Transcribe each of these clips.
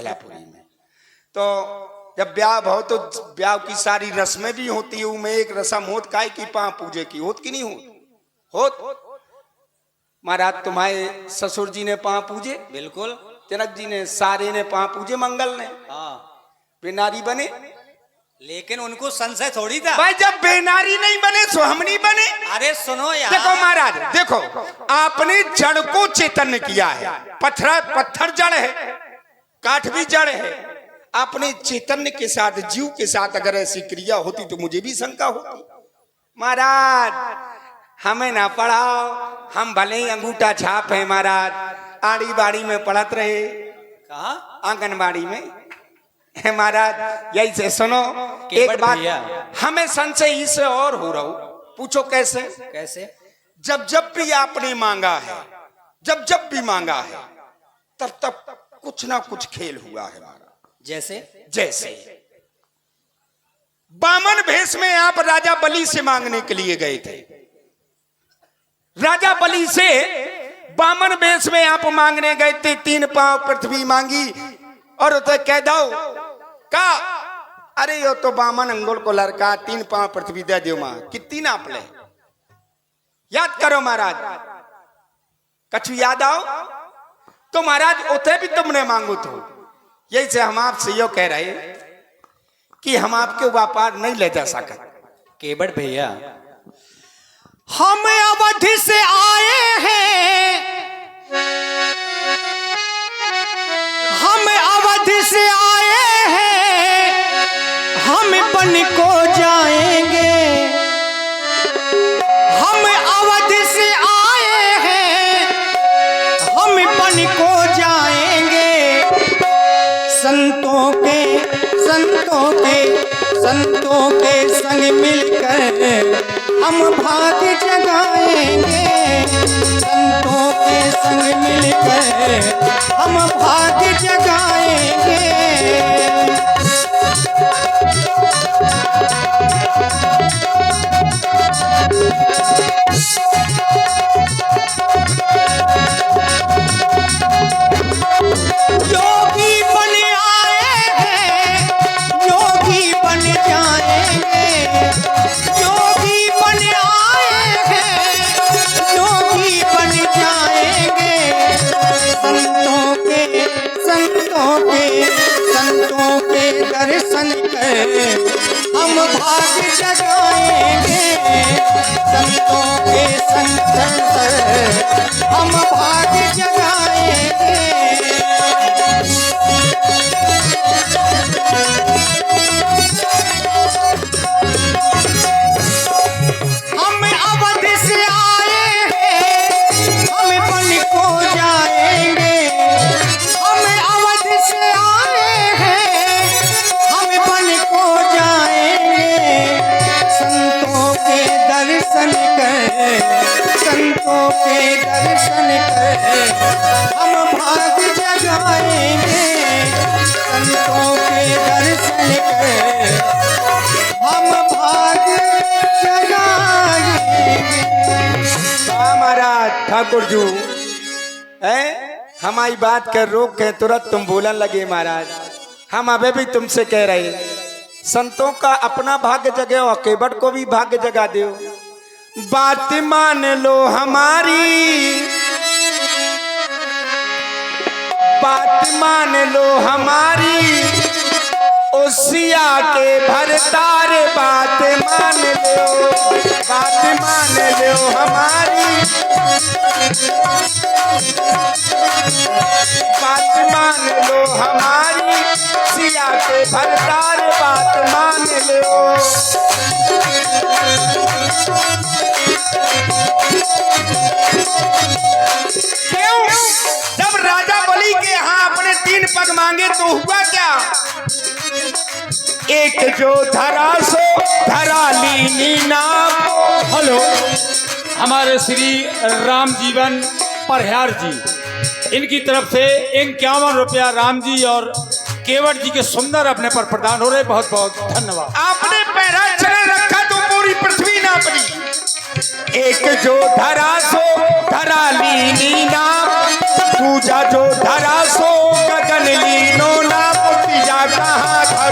मिथिलापुरी में। तो जब ब्याह हो तो ब्याह की सारी रस्में भी होती है, उनमें एक रस्म होत काय की पांव पूजे की होत कि नहीं होत? महाराज तुम्हारे ससुर जी ने पांव पूजे, बिल्कुल। जनक जी ने, सारे ने पांव पूजे, मंगल ने। हाँ, बेनारी बने, लेकिन उनको संशय थोड़ी था भाई जब बेनारी नहीं बने सो हम नहीं बने। अरे सुनो यार, देखो महाराज, देखो आपने जड़ को चैतन्य किया है, पत्थर जड़ है, काठ भी जड़ है। आपने चैतन्य के साथ, जीव के साथ अगर ऐसी क्रिया होती तो मुझे भी शंका होती। महाराज हमें ना पढ़ाओ, हम भले ही अंगूठा छाप है महाराज, आड़ी बाड़ी में पढ़त रहे। कहा? आंगनबाड़ी में। महाराज यही से सुनो एक बात, हमें संशय इससे और हो रहा हूं, पूछो कैसे? कैसे? जब जब भी आपने मांगा है, जब जब भी मांगा है, तब तब कुछ ना कुछ खेल हुआ है महाराज। जैसे बामन भेष में आप राजा बलि से मांगने के लिए गए थे, राजा बलि से बामन भेष में आप मांगने गए थे, 3 पांव पृथ्वी मांगी और तो कह दो का, अरे यो तो बामन अंगुल को लड़का, 3 पांव पृथ्वी दे दो मां, कितनी नाप ले? याद करो महाराज, कछु याद आओ तो महाराज उते भी तुमने मांगो तो। यही से हम आपसे यो कह रहे कि हम आपके व्यापार नहीं ले जा सकते। केवट भैया, हम अवधि से आए हैं, हम अवधि से आए हैं, हम बन को जाएंगे। हम अवधि से आए हैं, हम बन को जाएंगे। संतों के संग मिलकर हम भाग्य जगाएंगे। संतों के संग मिलकर हम भाग्य जगाएंगे। योगी बन आए हैं, योगी बन जाएंगे। योगी बन आए हैं, योगी बन जाएंगे। संतों के दर्शन कर हम भाग्य जगाएंगे। संतों के संग हम भाग्य जगाएंगे। हम अवधि से आए हैं, हम बन को जाएंगे। हम अवधि से आए हैं, हम बन को जाएंगे। संतों के दर्शन कर हम भाग्य जगाएंगे। संतों के दर्शन कर हम भाग्य जगाएंगे। महाराज ठाकुर जी है, हमारी बात कर रोक के तुरंत तुम बोलन लगे महाराज। हम अबे भी तुमसे कह रहे, संतों का अपना भाग्य जगाओ और केवट को भी भाग्य जगा दो। बात मान लो हमारी, बात मान लो हमारी, ओसिया के भरतार बात मान लो, बात मान लो हमारी, बात मान लो हमारी, सिया के भरतार बात मान लो। क्यों? जब राजा बलि के यहाँ अपने 3 पग मांगे तो हुआ क्या? एक जो धरा सो धरा लीनी नाम। हेलो, हमारे श्री राम जीवन परहार जी, इनकी तरफ से 51 रुपया राम जी और केवट जी के सुंदर अपने पर प्रदान हो रहे। बहुत बहुत धन्यवाद। आपने पैरा चरण रखा तो पूरी पृथ्वी ना पड़ी। एक जो धरा सो धरा लीनी नाम, दूजा जो धरा सो गगन लीनो नाम।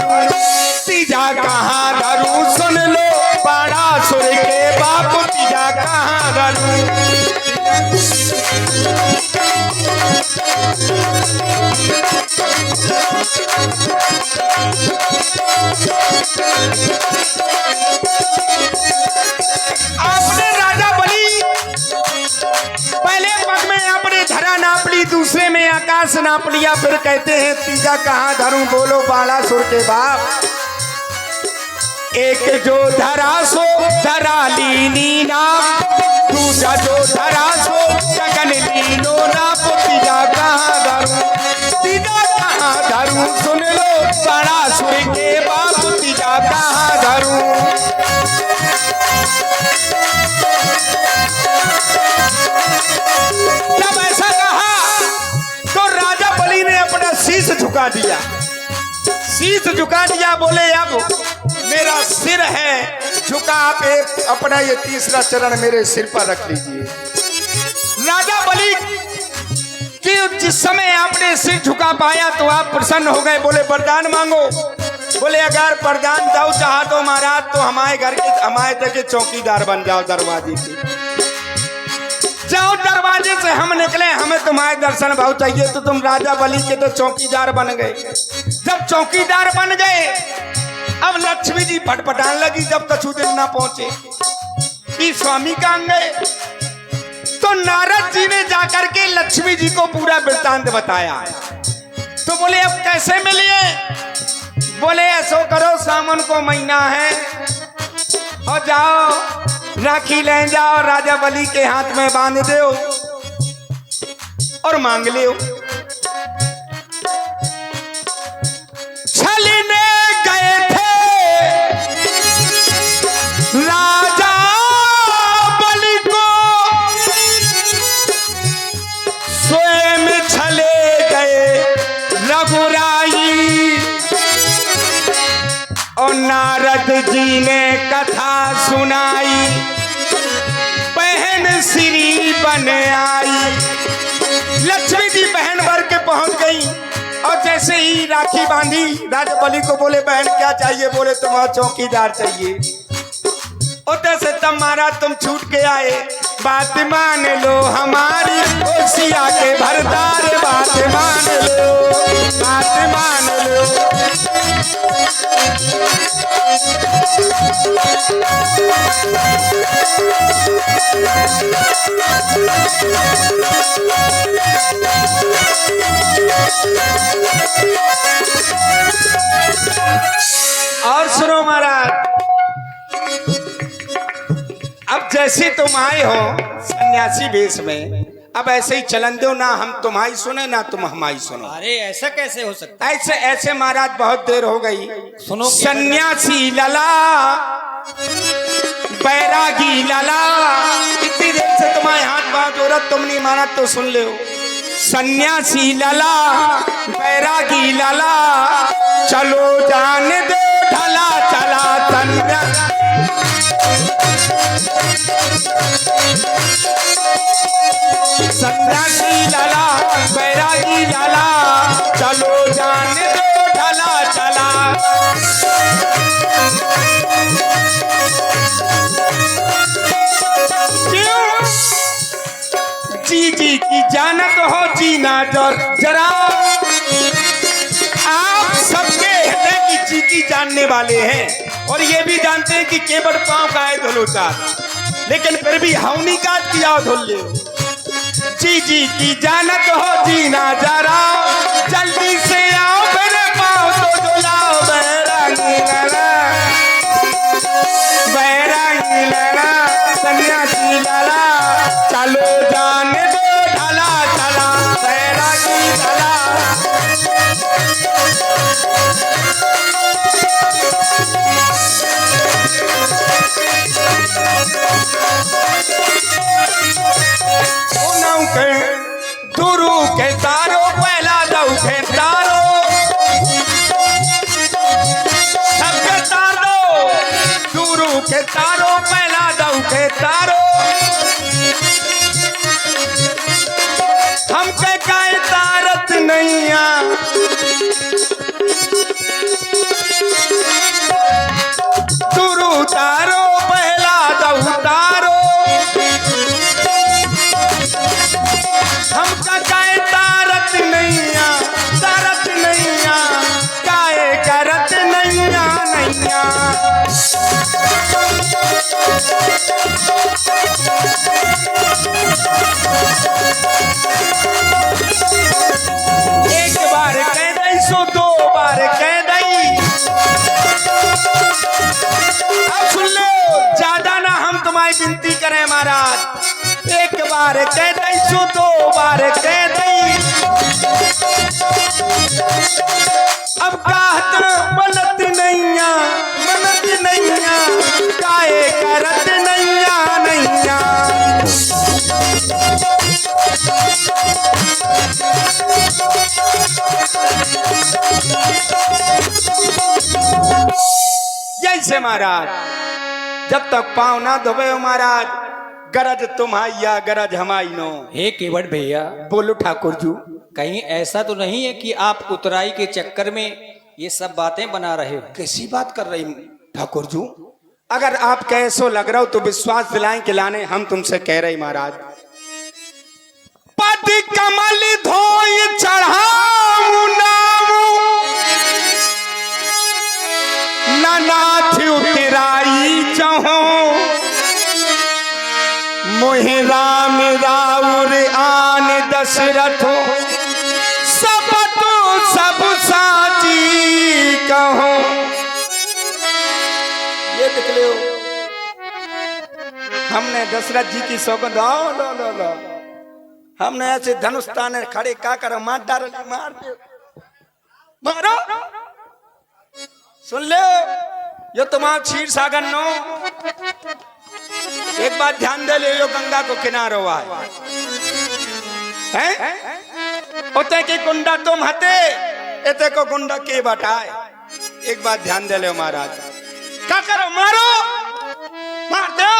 धरू, तीजा कहाँ धरू, सुन लो बाणासुर के बाप, तीजा कहाँ धरू। आपने राजा बलि पहले पग में आपने धरा नाप ली, दूसरे में आकाश नाप लिया, फिर कहते हैं तीजा कहाँ धरूं, बोलो बाणासुर के बाप। एक जो धरा सो धरा लीनी नाप, दूसरा जो धरा सो गगन लीनो नाप, तीजा कहाँ धरूं, तीजा कहाँ धरूं, सुन लो बाणासुर के बाप, तीजा कहाँ धरूं। जब ऐसा कहा तो राजा बलि ने अपना शीश झुका दिया, शीश झुका दिया, बोले अब मेरा सिर है झुका, आप अपना ये तीसरा चरण मेरे सिर पर रख लीजिए। राजा बलि कि जिस समय आपने सिर झुका पाया तो आप प्रसन्न हो गए, बोले वरदान मांगो। बोले अगर वरदान दो चाहा तो महाराज, तो हमारे घर के हमारे तक के चौकीदार बन जाओ, दरवाजे के जाओ, दरवाजे से हम निकले, हमें तुम्हारे दर्शन बहुत चाहिए, तो तुम राजा बलि के तो चौकीदार बन गए। जब चौकीदार बन गए, अब लक्ष्मी जी फटफटाने लगी, जब कछु दिन ना पहुंचे कि स्वामी कहाँ गए। तो नारद जी ने जाकर के लक्ष्मी जी को पूरा वृत्तांत बताया। तो बोले अब कैसे मिलिए, बोले ऐसो करो, सावन को महीना है और जाओ राखी ले जाओ, राजा बलि के हाथ में बांध दो और मांग लियो। छलने गए थे राजा बलि को, स्वयं छले गए रघुराई, और नारद जी ने कथा सुनाई, बहन श्री बन आई। लक्ष्मी जी बहन भर के पहुंच गई, और जैसे ही राखी बांधी, राजा बलि को बोले बहन क्या चाहिए, बोले तुम्हारा चौकीदार चाहिए। उधर से तब महाराज तुम छूट के आए, बात मान लो हमारी, ओसिया के भरदार, बात मान लो, बात मान लो। और सुनो महाराज, अब जैसे तुम आए हो सन्यासी वेश में, अब ऐसे ही चलन दो, ना हम तुम्हारी सुने ना तुम हमारी सुनो। अरे ऐसा कैसे हो सकता? ऐसे ऐसे महाराज बहुत देर हो गई, सुनो सन्यासी लला बैरागी लला, इतनी देर से तुम्हारे हाथ बात हो रहा, तुम नहीं माना तो सुन ले। सन्यासी लला बैरागी लला, चलो जान दो ढला चला तन्या। सन्यासी लला बैरागी लला, चलो जान दो ढला चला। जी जी की जानत हो जीना जरा, आप सबके हृदय की चीकी जानने वाले हैं, और ये भी जानते हैं कि केवल पांव का है धुलोता, लेकिन फिर भी हवनी काट किया धुल ले। जी जी की जानत हो जीना जरा, जल्दी से आओ मेरे पाँव तो धुलाओ, बैरागी लला बैरागी लला, सन्यासी लला, चलो जान दो ढला चला, बैरागी लला। दुरु के तारो पहला दऊ के तारो, सबके तारो, दुरु के तारो पहला दऊ के तारो, हमके काय तारत नैया, एक बार कह दई सो दो बार कह दई। अब सुन लो, ज्यादा ना हम तुम्हारी विनती करें महाराज। एक बार कह दई सो दो बार कह दई। अब कहत बनत नैया काहे करत नैया। जैसे महाराज, जब तक पाँव ना धोबे हो महाराज, गरज तुम्हारी या गरज हमारी नो। हे केवट भैया, बोलो ठाकुर जी। कहीं ऐसा तो नहीं है कि आप उतराई के चक्कर में ये सब बातें बना रहे हो? कैसी बात कर रही ठाकुर जी? अगर आप कैसो लग रहा हो तो विश्वास दिलाएं कि लाने हम तुमसे कह रहे महाराज। पद कमल धोई चढ़ाऊं नाथ उतराई चहो, मोहि राम राउर आन दशरथ सब तो सब साची कहो। ये देख लो, हमने दशरथ जी की सौगंध लो हमने ऐसे धनुष ताने खड़े का करो, मार डाल मार दो मारो। सुन ले, यो तुम्हारा क्षीर सागर नो। एक बात ध्यान दे ले, यो गंगा को किनारो है उते की गुंडा तुम हते, इते को गुंडा के बटाए। एक बात ध्यान दे ले महाराज, क्या करो मारो मार दो।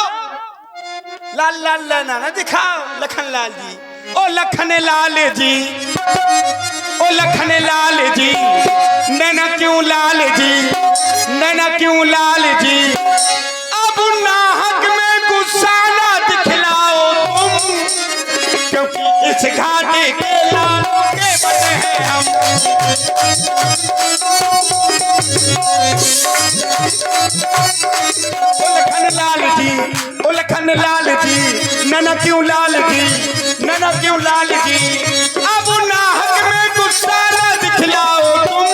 लाल लाल ना दिखाओ लखन लाल जी। ओ लखन लाल जी, ओ लखन लाल जी, नैना क्यों लाल जी, नैना क्यों लाल जी। अब नाहक में गुस्सा ना दिखलाओ तुम, क्योंकि इस घाटी के लालों के बने हैं हम। ओ लखन लाल जी, ओ लखन लाल जी, नैना क्यों लाल जी, नैना क्यों लाल जी। अब नाहक में गुस्सा ना दिखलाओ तुम,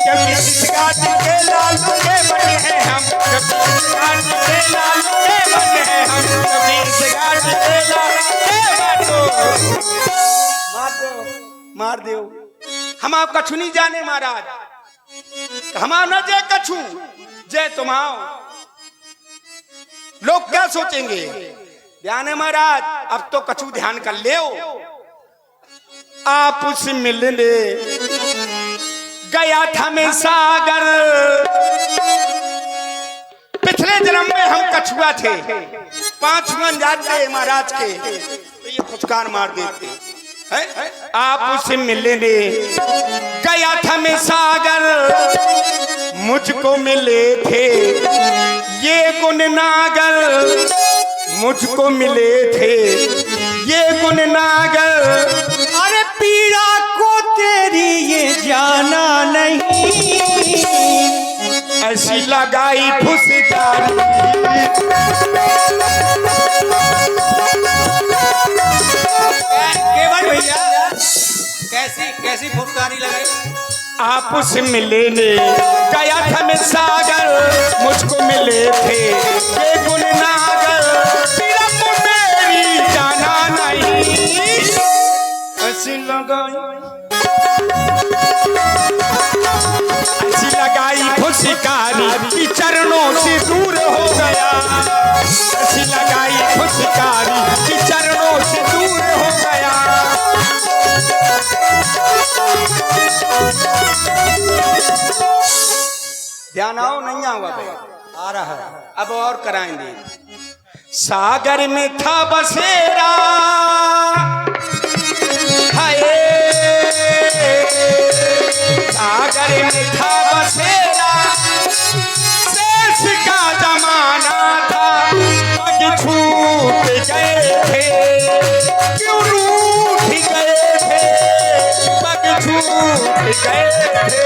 क्योंकि इस घाटी के लालों के बने हैं हम। इस घाटी के लालों के बने हैं हम, क्योंकि इस घाटी के लालों के बने। मार दो हम आप कछु नहीं जाने महाराज, हमारा न जय कछु जय तुम्हारा। लोग क्या सोचेंगे? ध्यान है महाराज, अब तो कछु ध्यान कर ले। आप उस मिलने गया था मैं सागर, पिछले जन्म में हम कछुआ थे। 5 मन जाते महाराज के तो ये फुचकार मार देते है? आप उसे मिलने गया था मैं सागर, मुझको मिले थे ये गुण नागर, मुझको मिले थे ये गुण नागर। अरे पीड़ा को तेरी ये जाना नहीं, ऐसी लगाई फुसकारी। केवट भैया, कैसी कैसी फुफकारी लगाई? आपस मिलने गया था मैं सागर, मुझको मिले थे ये गुण नागर। पीड़ा को मेरी जाना नहीं, ऐसी लगाई फुसकारी कि चरणों से दूर हो गया। ऐसी लगाई फुसकारी कि चरणों से दूर हो गया। ध्यान आओ नहीं आओ? आ रहा है। अब और कराएंगे। सागर में था बसेरा, हाय सागर में था बसेरा, शेष का जमाना था। पग छूट गए थे, क्यों रूठ गए थे, पग छूट गए थे।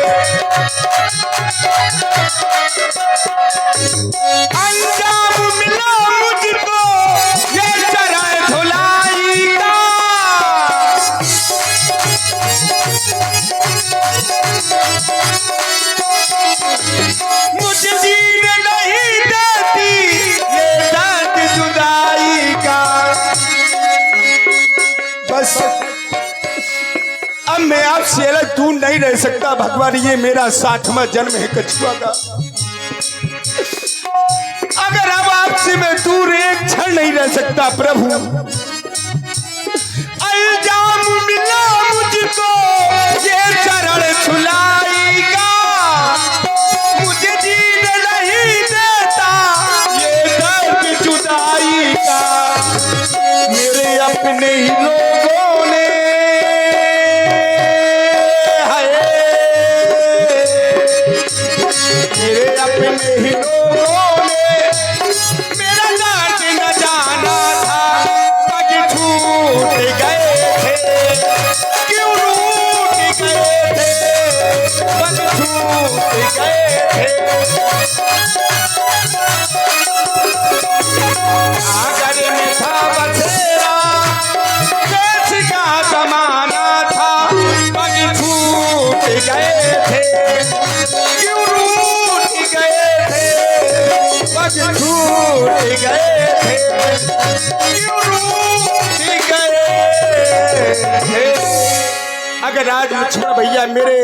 अब मैं आपसे अलग दूर नहीं रह सकता भगवान। ये मेरा 60वां जन्म है कछुआ का। अगर अब आपसे मैं दूर एक क्षण नहीं रह सकता प्रभु। इल्जाम मिला मुझको ये चरण छुलाएगा, मुझे जीने नहीं देता ये दर्द जुदाई का। मेरे अपने ही लोगों ने मेरे अपने ही लोगों ने मेरा दर्द न जाना था। पग छूट गए थे, क्यों रूठ गए थे, पग छूट गए थे। आगर में था बसेरा, देश का जमाना था, पग छूट गए थे, क्यों रूठ गए थे, पग छूट गए थे, क्यों रूठ गए थे। अगर आज लक्ष्मण भैया मेरे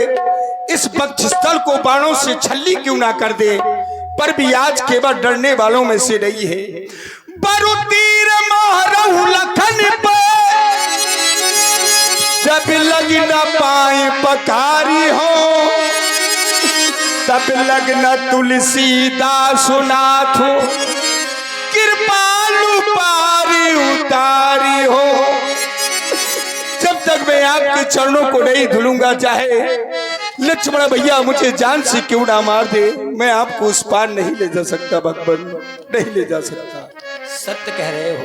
इस वक्षस्थल को बाणों से छल्ली क्यों ना कर दे, पर भी आज केवल डरने वालों में से नहीं है। बरु तीर मारहु लखन पे, जब लग न पाए पकारी हो, तब लग न तुलसीदास नाथ कृपालु पारी उतारी हो। जब तक मैं आपके चरणों को नहीं धुलूंगा, चाहे लक्ष्मण भैया मुझे जान से क्यों ना मार दे, मैं आपको उस पार नहीं ले जा सकता भगवान, नहीं ले जा सकता। सत्य कह रहे हो।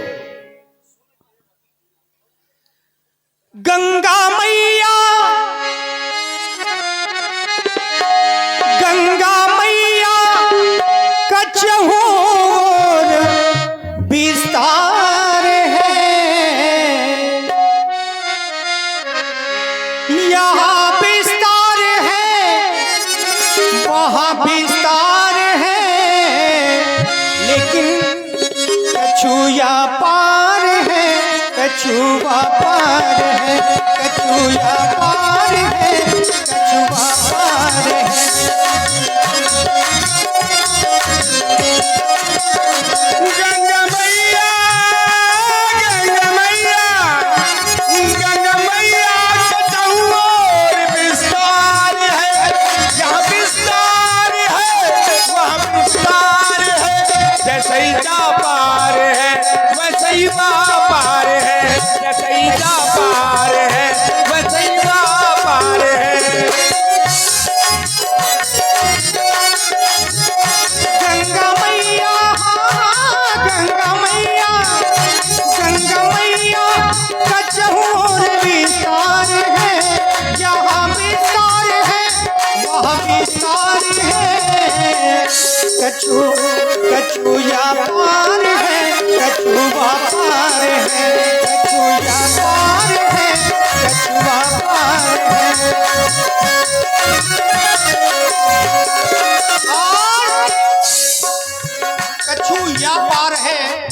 गंगा मैया, गंगा मैया कचहूर विस्तार है, यहाँ विस्तार है, वहाँ विस्तार है, लेकिन कछुआ पार है, कछुआ पार है, कछुआ पार है, कछुआ पार है। गंगा मैया, गंगा मैया, गंगा मैया कचहूर विस्तार है, यहाँ विस्तार है, वहाँ विस्तार है। जैसे ही जा पार है वैसे ही वहाँ पार है, जैसे ही जा पार है वैसे ही वहाँ पार है। गंगा मैया, गंगा मैया, गंगा मैया कचहूर विस्तार है, यहाँ विस्तार है, वहाँ विस्तार है। कछुआ पार है, कछुआ पार है, कछुआ पार है, कछुआ पार है। कछुआ पार है,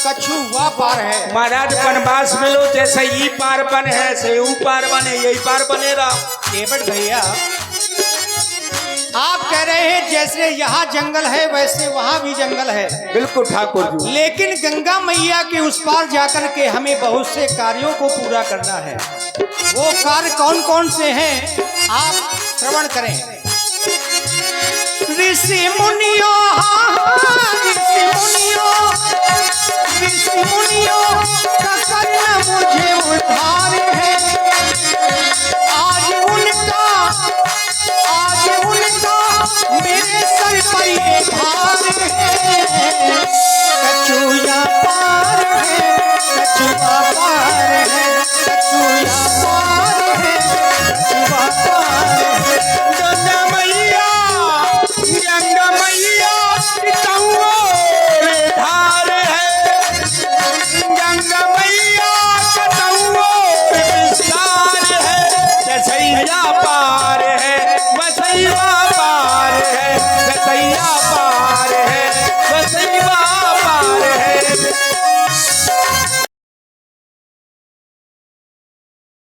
कछुआ पार है। महाराज वनवास में लो, जैसे ई पार बन है से ऊ पार बने, यही पार बनेगा। केवट भैया आप कह रहे हैं जैसे यहाँ जंगल है वैसे वहाँ भी जंगल है। बिल्कुल ठाकुर जी। लेकिन गंगा मैया के उस पार जाकर के हमें बहुत से कार्यों को पूरा करना है। वो कार्य कौन कौन से हैं आप श्रवण करें। ऋषि मुनियों, ऋषि मुनियों, ऋषि मुनियों का करना मुझे उद्धार है,